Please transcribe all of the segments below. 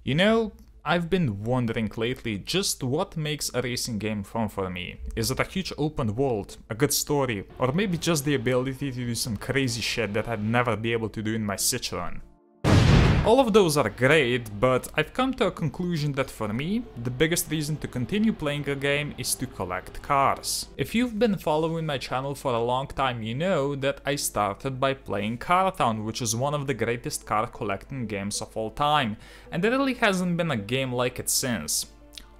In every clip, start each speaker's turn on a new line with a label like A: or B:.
A: You know, I've been wondering lately just what makes a racing game fun for me. Is it a huge open world, a good story, or maybe just the ability to do some crazy shit that I'd never be able to do in my Citroen? All of those are great, but I've come to a conclusion that for me, the biggest reason to continue playing a game is to collect cars. If you've been following my channel for a long time, you know that I started by playing Car Town, which is one of the greatest car collecting games of all time, and there really hasn't been a game like it since.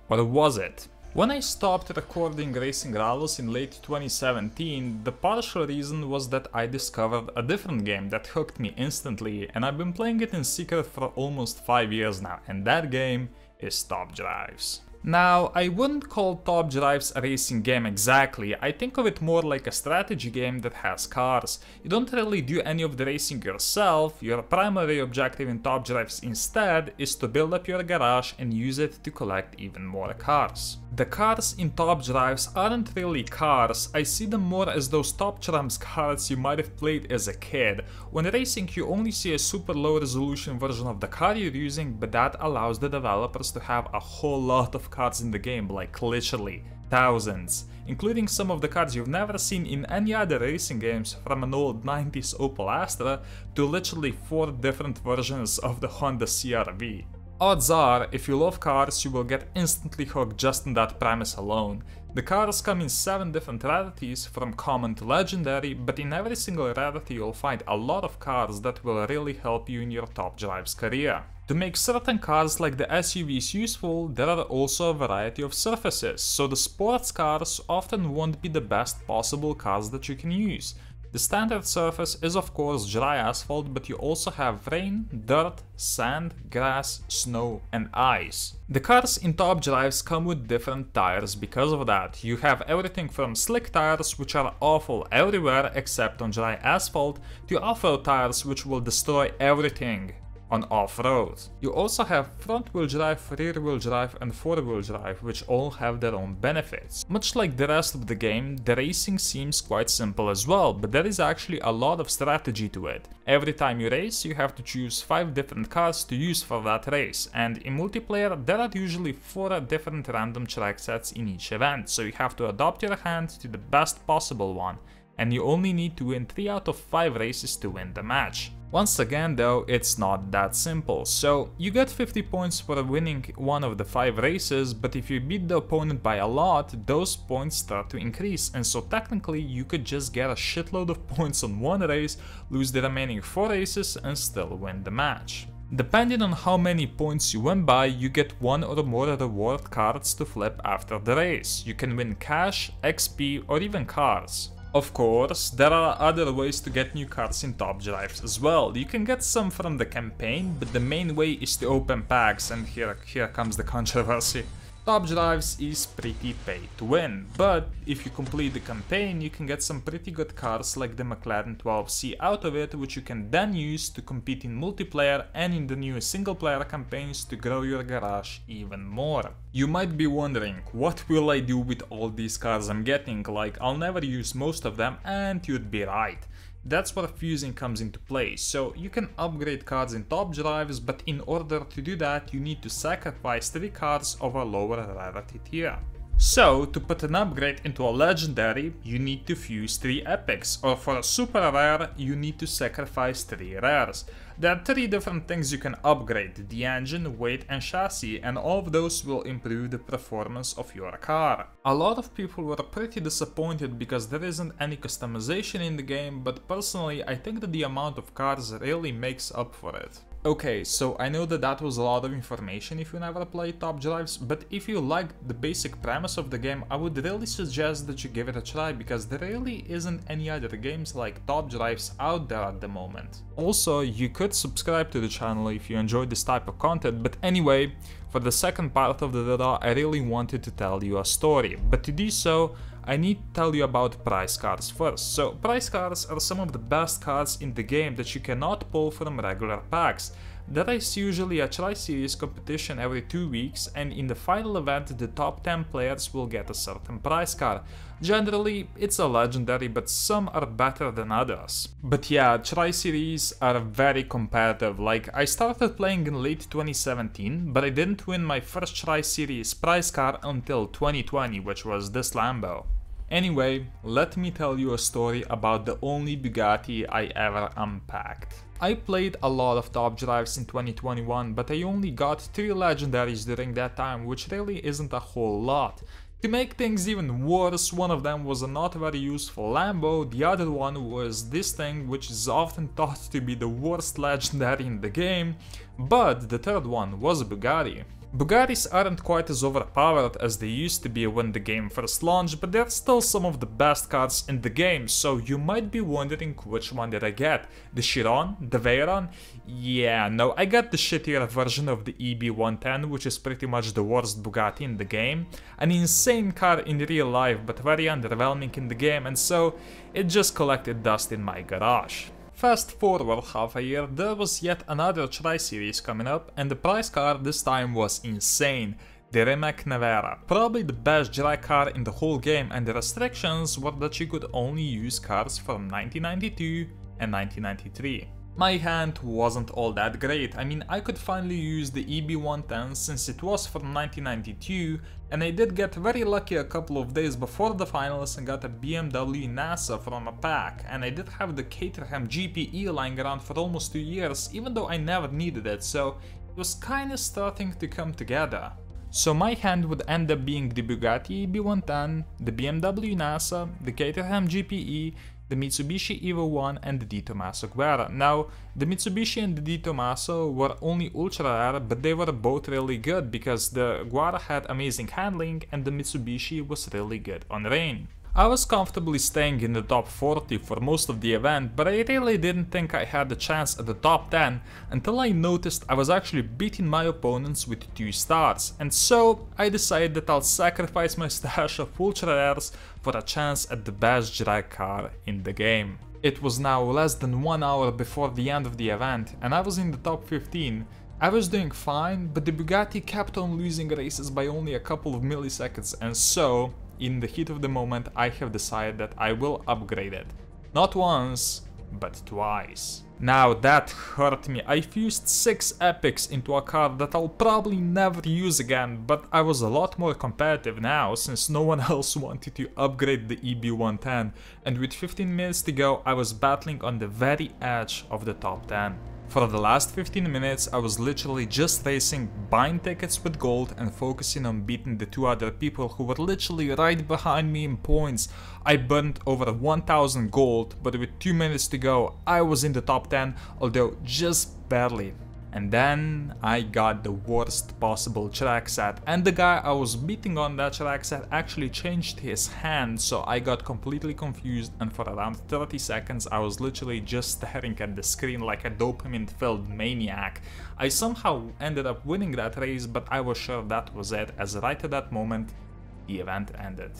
A: Or was it? When I stopped recording Racing Rallies in late 2017, the partial reason was that I discovered a different game that hooked me instantly, and I've been playing it in secret for almost 5 years now, and that game is Top Drives. Now, I wouldn't call Top Drives a racing game exactly. I think of it more like a strategy game that has cars. You don't really do any of the racing yourself. Your primary objective in Top Drives instead is to build up your garage and use it to collect even more cars. The cars in Top Drives aren't really cars. I see them more as those Top Trumps cards you might have played as a kid. When racing, you only see a super low resolution version of the car you're using, but that allows the developers to have a whole lot of cards in the game, like literally thousands, including some of the cards you've never seen in any other racing games, from an old 90s Opel Astra to literally 4 different versions of the Honda CR-V. Odds are, if you love cars, you will get instantly hooked just on that premise alone. The cars come in 7 different rarities, from common to legendary, but in every single rarity you'll find a lot of cars that will really help you in your Top Drives career. To make certain cars like the SUVs useful, there are also a variety of surfaces, so the sports cars often won't be the best possible cars that you can use. The standard surface is of course dry asphalt, but you also have rain, dirt, sand, grass, snow and ice. The cars in Top Drives come with different tires because of that. You have everything from slick tires, which are awful everywhere except on dry asphalt, to off-road tires, which will destroy everything on off-road. You also have front-wheel drive, rear-wheel drive and four-wheel drive, which all have their own benefits. Much like the rest of the game, the racing seems quite simple as well, but there is actually a lot of strategy to it. Every time you race, you have to choose 5 different cars to use for that race, and in multiplayer there are usually 4 different random track sets in each event, so you have to adapt your hand to the best possible one, and you only need to win 3 out of 5 races to win the match. Once again though, it's not that simple, so you get 50 points for winning one of the 5 races, but if you beat the opponent by a lot, those points start to increase, and so technically you could just get a shitload of points on one race, lose the remaining 4 races and still win the match. Depending on how many points you win by, you get 1 or more reward cards to flip after the race. You can win cash, XP or even cars. Of course, there are other ways to get new cars in Top Drives as well. You can get some from the campaign, but the main way is to open packs, and here comes the controversy. Top Drives is pretty pay to win, but if you complete the campaign, you can get some pretty good cars like the McLaren 12C out of it, which you can then use to compete in multiplayer and in the new single player campaigns to grow your garage even more. You might be wondering, what will I do with all these cars I'm getting? Like, I'll never use most of them, and you'd be right. That's where fusing comes into play, so you can upgrade cards in Top Drives, but in order to do that you need to sacrifice 3 cards of a lower rarity tier. So, to put an upgrade into a legendary, you need to fuse 3 epics, or for a super rare, you need to sacrifice 3 rares. There are 3 different things you can upgrade: the engine, weight and chassis, and all of those will improve the performance of your car. A lot of people were pretty disappointed because there isn't any customization in the game, but personally I think that the amount of cars really makes up for it. Okay, so I know that that was a lot of information if you never played Top Drives, but if you liked the basic premise of the game, I would really suggest that you give it a try, because there really isn't any other games like Top Drives out there at the moment. Also, you could subscribe to the channel if you enjoyed this type of content, but anyway, for the second part of the video I really wanted to tell you a story, but to do so, I need to tell you about prize cards first. So prize cards are some of the best cards in the game that you cannot pull from regular packs. There is usually a Tri-Series competition every 2 weeks, and in the final event the top 10 players will get a certain prize car. Generally it's a legendary, but some are better than others. But yeah, Tri-Series are very competitive. Like, I started playing in late 2017, but I didn't win my first Tri-Series prize car until 2020, which was this Lambo. Anyway, let me tell you a story about the only Bugatti I ever unpacked. I played a lot of top drives in 2021, but I only got 3 legendaries during that time, which really isn't a whole lot. To make things even worse, one of them was a not very useful Lambo, the other one was this thing which is often thought to be the worst legendary in the game, but the third one was a Bugatti. Bugattis aren't quite as overpowered as they used to be when the game first launched, but they're still some of the best cars in the game, so you might be wondering which one did I get? The Chiron? The Veyron? Yeah, no, I got the shittier version of the EB110, which is pretty much the worst Bugatti in the game. An insane car in real life, but very underwhelming in the game, and so it just collected dust in my garage. Fast forward half a year, there was yet another Tri-Series coming up, and the prize car this time was insane. The Rimac Nevera, probably the best drag car in the whole game, and the restrictions were that you could only use cars from 1992 and 1993. My hand wasn't all that great. I mean, I could finally use the EB110 since it was from 1992, and I did get very lucky a couple of days before the finals and got a BMW NASA from a pack, and I did have the Caterham GPE lying around for almost 2 years, even though I never needed it, so it was kinda starting to come together. So my hand would end up being the Bugatti EB110, the BMW NASA, the Caterham GPE, the Mitsubishi Evo 1 and the Di Tommaso Guerra. Now, the Mitsubishi and the Di Tommaso were only ultra rare, but they were both really good because the Guerra had amazing handling and the Mitsubishi was really good on rain. I was comfortably staying in the top 40 for most of the event, but I really didn't think I had a chance at the top 10 until I noticed I was actually beating my opponents with 2 stars, and so I decided that I'll sacrifice my stash of ultra rares for a chance at the best drag car in the game. It was now less than 1 hour before the end of the event, and I was in the top 15. I was doing fine, but the Bugatti kept on losing races by only a couple of milliseconds, and so in the heat of the moment I have decided that I will upgrade it. Not once, but twice. Now that hurt me. I fused 6 epics into a car that I'll probably never use again, but I was a lot more competitive now since no one else wanted to upgrade the EB110, and with 15 minutes to go I was battling on the very edge of the top 10. For the last 15 minutes I was literally just racing, buying tickets with gold and focusing on beating the 2 other people who were literally right behind me in points. I burned over 1000 gold, but with 2 minutes to go I was in the top 10, although just barely. And then I got the worst possible track set, and the guy I was beating on that track set actually changed his hand, so I got completely confused, and for around 30 seconds I was literally just staring at the screen like a dopamine-filled maniac. I somehow ended up winning that race, but I was sure that was it, as right at that moment the event ended.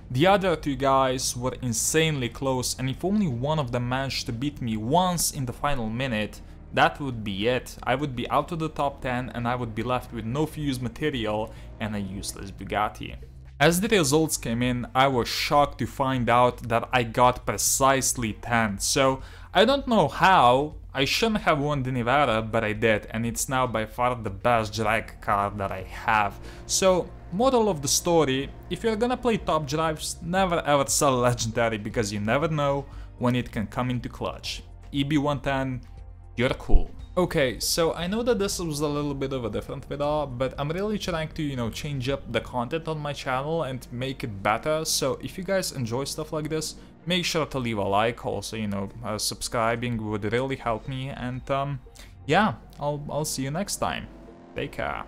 A: The other 2 guys were insanely close, and if only one of them managed to beat me once in the final minute, that would be it. I would be out of the top 10 and I would be left with no fused material and a useless Bugatti. As the results came in, I was shocked to find out that I got precisely 10, so I don't know how. I shouldn't have won the Nevada, but I did, and it's now by far the best drag car that I have. So, moral of the story, if you're gonna play top drives, never ever sell a legendary because you never know when it can come into clutch. EB110, you're cool. Okay, so I know that this was a little bit of a different video, but I'm really trying to, change up the content on my channel and make it better. So if you guys enjoy stuff like this, make sure to leave a like. Also, subscribing would really help me. And yeah, I'll see you next time. Take care.